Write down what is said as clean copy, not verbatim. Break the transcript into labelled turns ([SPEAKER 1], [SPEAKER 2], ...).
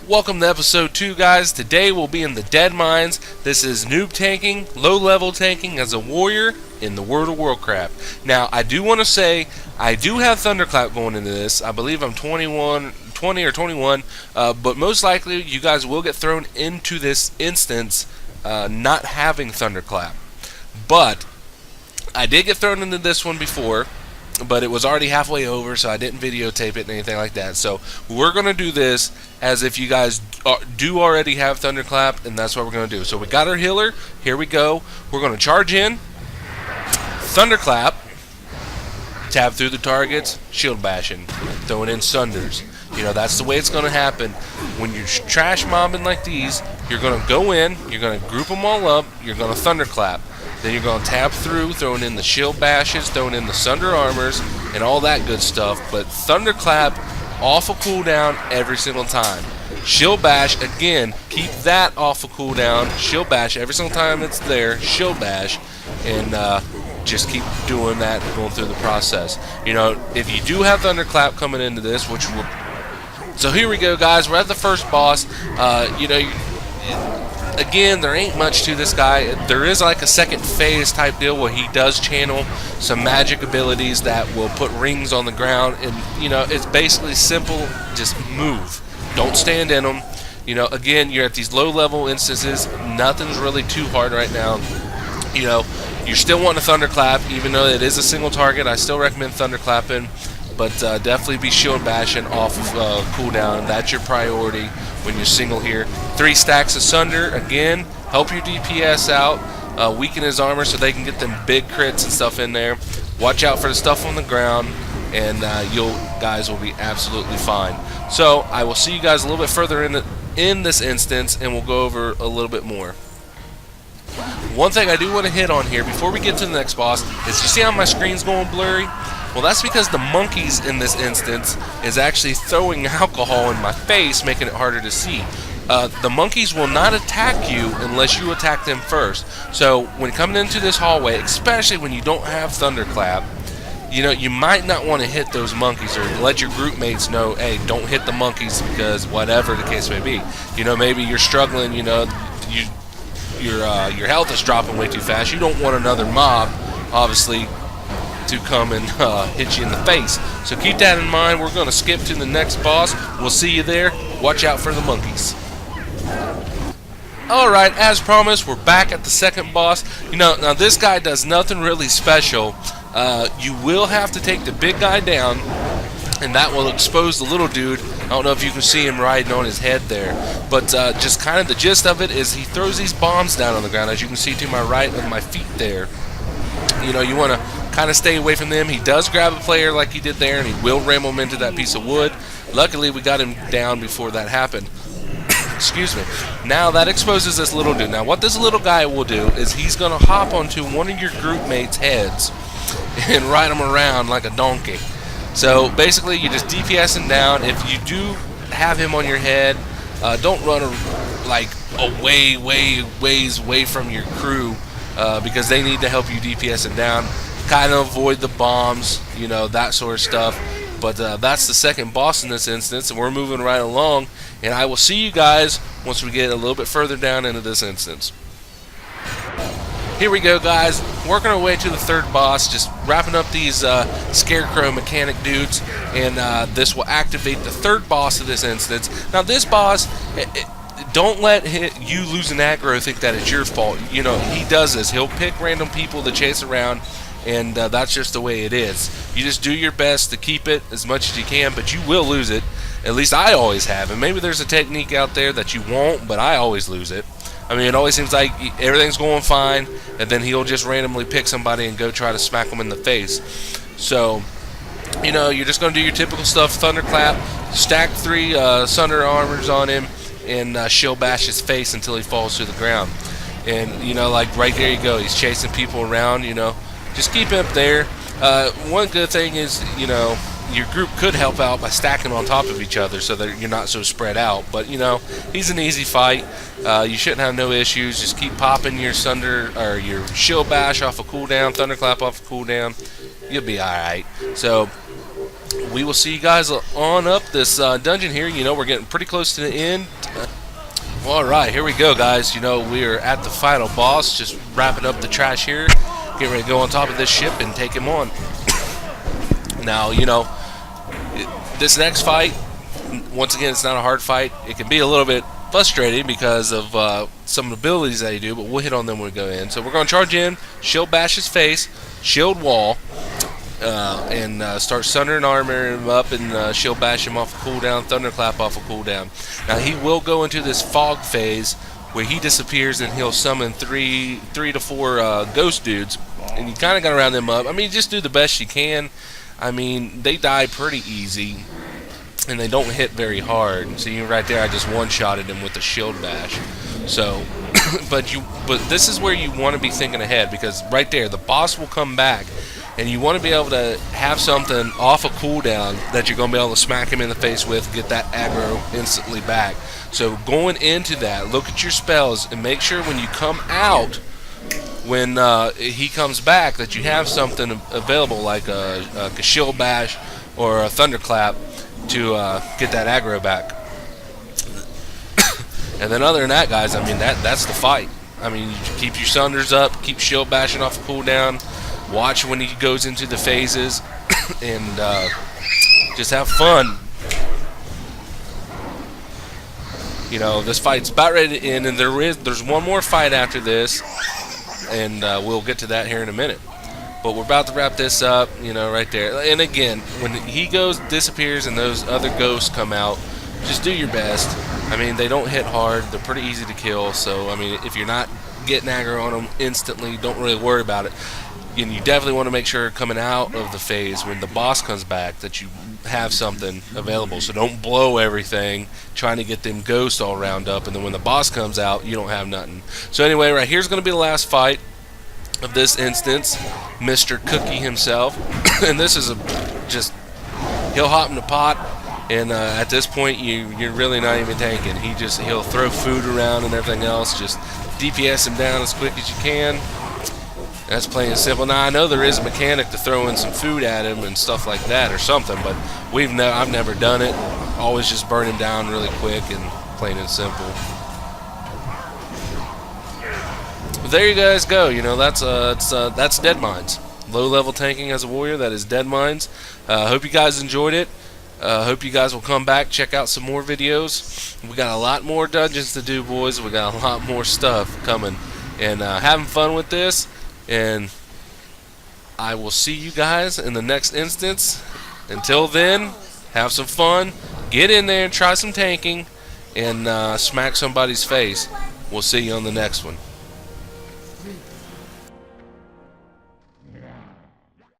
[SPEAKER 1] Welcome to episode 2, guys. Today we'll be in the Dead Mines. This is noob tanking, low level tanking as a warrior in the World of Warcraft. Now, I do want to say, I do have Thunderclap going into this. I believe I'm 20 or 21, but most likely you guys will get thrown into this instance not having Thunderclap. But I did get thrown into this one before, but it was already halfway over, so I didn't videotape it and anything like that. So we're going to do this as if you guys do already have Thunderclap, and that's what we're going to do. So we got our healer. Here we go. We're going to charge in, Thunderclap, tab through the targets, shield bashing, throwing in sunders. You know, that's the way it's going to happen. When you're trash mobbing like these, you're going to go in, you're going to group them all up, you're going to Thunderclap. Then you're going to tab through, throwing in the shield bashes, throwing in the sunder armors, and all that good stuff. But Thunderclap off a cooldown every single time. Shield bash, again, keep that off a cooldown. Shield bash every single time it's there. Shield bash, and just keep doing that, going through the process. You know, if you do have Thunderclap coming into this, which will... So here we go, guys. We're at the first boss. You know, again, there ain't much to this guy. There is like a second phase type deal where he does channel some magic abilities that will put rings on the ground, and you know, it's basically simple. Just move, don't stand in them. You know, again, you're at these low level instances. Nothing's really too hard right now. You know, you're still wanting a Thunderclap, even though it is a single target. I still recommend Thunderclapping, but definitely be shield bashing off of cooldown. That's your priority when you're single here. 3 stacks of sunder, again, help your DPS out, weaken his armor so they can get them big crits and stuff in there. Watch out for the stuff on the ground, and you guys will be absolutely fine. So I will see you guys a little bit further in this instance, and we'll go over a little bit more. One thing I do want to hit on here before we get to the next boss is, you see how my screen's going blurry? Well, that's because the monkeys in this instance is actually throwing alcohol in my face, making it harder to see. The monkeys will not attack you unless you attack them first. So when coming into this hallway, especially when you don't have Thunderclap, you know, you might not want to hit those monkeys, or let your group mates know, hey, don't hit the monkeys, because whatever the case may be. You know, maybe you're struggling, you know, your health is dropping way too fast. You don't want another mob, obviously, to come and hit you in the face. So keep that in mind. We're going to skip to the next boss. We'll see you there. Watch out for the monkeys. Alright, as promised, we're back at the second boss. You know, now this guy does nothing really special. You will have to take the big guy down, and that will expose the little dude. I don't know if you can see him riding on his head there, but just kind of the gist of it is he throws these bombs down on the ground, as you can see to my right of my feet there. You know, you want to kind of stay away from them. He does grab a player like he did there, and he will ram him into that piece of wood. Luckily, we got him down before that happened. Excuse me. Now that exposes this little dude. Now what this little guy will do is he's going to hop onto one of your group mates' heads and ride him around like a donkey. So basically, you just DPS him down. If you do have him on your head, don't run like ways away from your crew, because they need to help you DPS him down. Kind of avoid the bombs, you know, that sort of stuff. But that's the second boss in this instance, and we're moving right along. And I will see you guys once we get a little bit further down into this instance. Here we go, guys. Working our way to the third boss, just wrapping up these scarecrow mechanic dudes, and this will activate the third boss of this instance. Now this boss, don't let you lose an aggro think that it's your fault. You know, he does this. He'll pick random people to chase around, and that's just the way it is. You just do your best to keep it as much as you can, but you will lose it. At least I always have. And maybe there's a technique out there that you won't, but I always lose it. I mean, it always seems like everything's going fine, and then he'll just randomly pick somebody and go try to smack them in the face. So, you know, you're just going to do your typical stuff. Thunderclap, stack 3 sunder armors on him, and shield bash his face until he falls to the ground. And, you know, like right there you go. He's chasing people around, you know. Just keep him up there. One good thing is, you know, your group could help out by stacking on top of each other so that you're not so spread out. But, you know, he's an easy fight. You shouldn't have no issues. Just keep popping your sunder or your shield bash off a cooldown, thunderclap off a cooldown. You'll be alright. So we will see you guys on up this dungeon here. You know, we're getting pretty close to the end. Alright, here we go, guys. You know, we are at the final boss, just wrapping up the trash here. Getting ready to go on top of this ship and take him on. Now, you know, this next fight, once again, it's not a hard fight. It can be a little bit frustrating because of some abilities that you do, but we'll hit on them when we go in. So we're going to charge in, shield bash his face, shield wall, and start sundering armor him up and shield bash him off a cooldown, thunderclap off a cooldown. Now he will go into this fog phase where he disappears and he'll summon three to four ghost dudes, and you kind of got to round them up. I mean, just do the best you can. I mean, they die pretty easy and they don't hit very hard. See, right there, I just one-shotted him with a shield bash. So, but this is where you want to be thinking ahead, because right there, the boss will come back. And you want to be able to have something off a cooldown that you're going to be able to smack him in the face with, get that aggro instantly back. So going into that, look at your spells and make sure when you come out, when he comes back, that you have something available like a shield bash or a thunderclap to get that aggro back. And then other than that, guys, I mean, that's the fight. I mean, you keep your sunders up, keep shield bashing off a cooldown. Watch when he goes into the phases, and just have fun. You know, this fight's about ready to end, and there's one more fight after this, and we'll get to that here in a minute. But we're about to wrap this up, you know, right there. And again, when he disappears, and those other ghosts come out, just do your best. I mean, they don't hit hard; they're pretty easy to kill. So, I mean, if you're not getting aggro on them instantly, don't really worry about it. And you definitely want to make sure coming out of the phase, when the boss comes back, that you have something available. So don't blow everything trying to get them ghosts all round up, and then when the boss comes out, you don't have nothing. So anyway, right here's going to be the last fight of this instance. Mr. Cookie himself. And this is just, he'll hop in the pot, and at this point, you're really not even tanking. He'll throw food around and everything else. Just DPS him down as quick as you can. That's plain and simple. Now I know there is a mechanic to throw in some food at him and stuff like that or something, but I've never done it. Always just burn him down really quick and plain and simple. But there you guys go. You know, that's Dead Mines. Low level tanking as a warrior. That is Dead Mines. Hope you guys enjoyed it. Hope you guys will come back, check out some more videos. We got a lot more dungeons to do, boys. We got a lot more stuff coming, and having fun with this. And I will see you guys in the next instance. Until then, have some fun, get in there and try some tanking, and smack somebody's face. We'll see you on the next one.